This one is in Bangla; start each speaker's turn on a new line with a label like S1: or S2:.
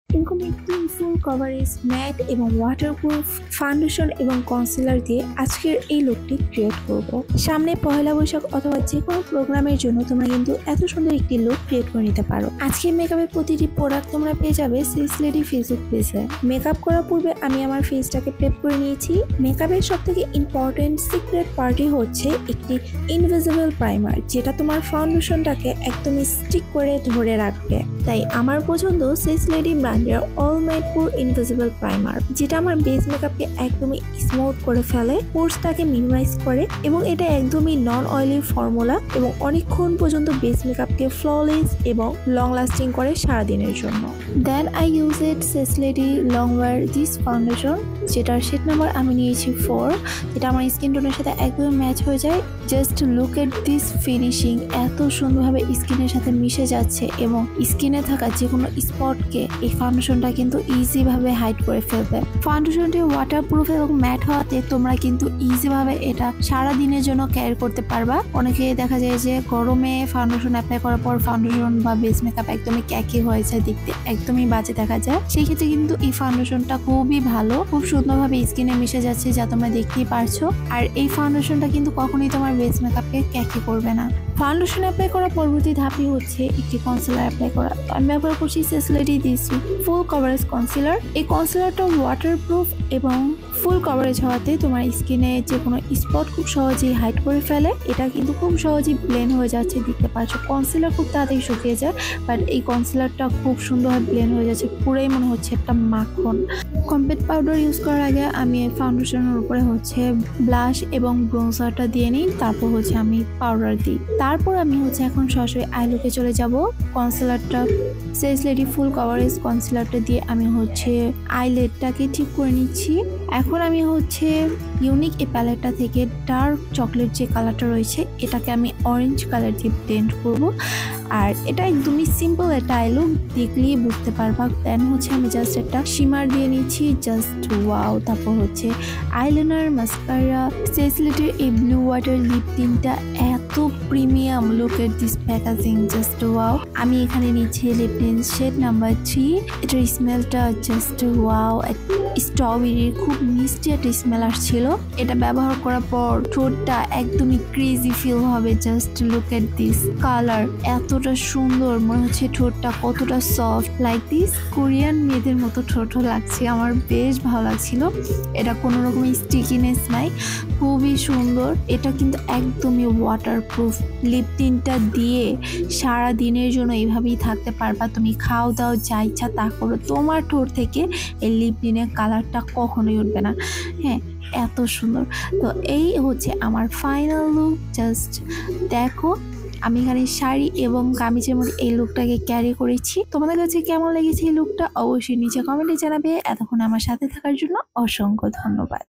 S1: এরকম একটি ফুল কভারেজ ম্যাট এবং ওয়াটারপ্রুফ ফাউন্ডেশন এবং কনসিলার দিয়ে আজকের এই লুকটি ক্রিয়েট করব। সামনে পহেলা বৈশাখ অথবা যে কোনো প্রোগ্রামের জন্য তোমরা কিন্তু এত সুন্দর একটি লুক ক্রিয়েট করে নিতে পারো। আজকের মেকআপের প্রতিটি প্রোডাক্ট তোমরা পেয়ে যাবে সিক্স লেডি ফেসবুক পেজে। মেকআপ করার পূর্বে আমি আমার ফেসটাকে প্রেপ করে নিয়েছি। মেকআপের সব থেকে ইম্পর্টেন্ট সিক্রেট পার্টি হচ্ছে একটি ইনভিজিবল প্রাইমার, যেটা তোমার ফাউন্ডেশনটাকে একদমই স্টিক করে ধরে রাখবে। তাই আমার পছন্দ সিক্স লেডি ব্র্যান্ডের অল মেড পোর ইনভিজিবল প্রাইমার, যেটা আমার বেস মেকআপকে একদমই স্মুথ করে ফেলে, পোর্সটাকে মিনিমাইজ করে এবং এটা একদমই নন অয়েলি ফর্মুলা এবং অনেকক্ষণ পর্যন্ত বেস মেকআপকে ফ্ললেস এবং লং লাস্টিং করে সারাদিনের জন্য। Then I use it six lady long wear this foundation, যেটার শেড নাম্বার আমি নিয়েছি 4, যেটা আমার স্কিন টোনের সাথে একদম ম্যাচ হয়ে যায়। Just look at this finishing, এত সুন্দরভাবে স্কিনের সাথে মিশে যাচ্ছে এবং স্কিনে থাকা যে কোনো স্পটকে এই ফাউন্ডেশনটা কিন্তু ইজিভাবে হাইড করে ফেলবে। ফাউন্ডেশনটি ওয়াটারপ্রুফ এবং ম্যাট হওয়াতে তোমরা কিন্তু ইজিভাবে এটা সারা দিনের জন্য ক্যারি করতে পারবা। অনেকে দেখা যায় যে গরমে ফাউন্ডেশন অ্যাপ্লাই করার পর ফাউন্ডেশন বা বেস মেকআপ একদমই ক্যাকি হয়ে যায়, দেখতে একদমই বাজে দেখা যায়। সেই ক্ষেত্রে কিন্তু এই ফাউন্ডেশনটা খুবই ভালো, খুব সুন্দরভাবে স্কিনে মিশে যাচ্ছে, যা তোমরা দেখতেই পারছো। আর এই ফাউন্ডেশনটা কিন্তু কখনোই তোমার বেস মেকআপকে ক্যাকি করবে না। ফাউন্ডেশন অ্যাপ্লাই করার পরবর্তী ধাপই হচ্ছে একটি কনসিলার অ্যাপ্লাই করা। আমি ব্যবহার করছি six lady this full coverage concealer. এই কনসিলারটা ওয়াটারপ্রুফ এবং ফুল কভারেজ হওয়াতে তোমার স্কিনে যে কোনো স্পট খুব সহজেই হাইড করে ফেলে। এটা কিন্তু খুব সহজেই ব্লেন্ড হয়ে যাচ্ছে, দেখতে পাচ্ছ। কনসিলার খুব তাড়াতাড়ি শুকিয়ে যায়, বাট এই কনসিলারটা খুব সুন্দরভাবে ব্লেন্ড হয়ে যাচ্ছে, পুরোই মনে হচ্ছে একটা মাখন। কম্প্যাক্ট পাউডার ইউজ করার আগে আমি এই ফাউন্ডেশনের উপরে হচ্ছে ব্লাশ এবং ব্রোঞ্জারটা দিয়ে নিই, তারপর হচ্ছে আমি পাউডার দিই। তারপর আমি হচ্ছে এখন সরাসরি আই লুকে চলে যাব। কনসিলারটা সিক্স লেডি ফুল কভারেজ কনসিলারটা দিয়ে আমি হচ্ছে আইলেটটাকে ঠিক করে নিচ্ছি। এখন আমি হচ্ছে ইউনিক এই প্যালেটটা থেকে ডার্ক চকলেট যে কালারটা রয়েছে, এটাকে আমি অরেঞ্জ কালার দিয়ে ব্লেন্ড করব। আর এটা একদমই সিম্পল একটা আই লুক, দেখলেই বুঝতে পারবা। দেন হচ্ছে আমি জাস্ট একটা শিমার দিয়ে নিচ্ছি, জাস্ট ওয়াও। তারপর হচ্ছে আইলাইনার, মাস্কারা, সিক্স লেডির এই ব্লু ওয়াটার লিপ টিনটা এত premium, look at this packaging, just wow. আমি এখানে নিচ্ছি লিপ টিন শেড নাম্বার 3। এটার স্মেলটা জাস্ট ওয়াও, স্ট্রবেরির খুব মিষ্টি একটা স্মেল আসছিল। এটা ব্যবহার করার পর ঠোঁটটা একদমই ক্রেজি ফিল হবে। Just look at this colour, এতটা সুন্দর, মনে হচ্ছে ঠোঁটটা কতটা সফট, লাইক দিস কোরিয়ান মেয়েদের মতো ঠোঁটও লাগছে। আমার বেশ ভালো লাগছিল। এটা কোনো রকমের স্টিকিনেস নাই, খুবই সুন্দর। এটা কিন্তু একদমই ওয়াটারপ্রুফ। লিপ টিনটা দিয়ে সারা দিনের জন্য এইভাবেই থাকতে পারবা। তুমি খাও দাও যা ইচ্ছা তা করো, তোমার ঠোঁট থেকে এই লিপ টিনের কালারটা কখনোই উঠবে না। হ্যাঁ, এত সুন্দর। তো এই হচ্ছে আমার ফাইনাল লুক। জাস্ট দেখো, আমি এখানে শাড়ি এবং কামিজের মধ্যে এই লুকটাকে ক্যারি করেছি। তোমাদের কাছে কেমন লেগেছে এই লুকটা অবশ্যই নিচে কমেন্টে জানাবে। এতক্ষণ আমার সাথে থাকার জন্য অসংখ্য ধন্যবাদ।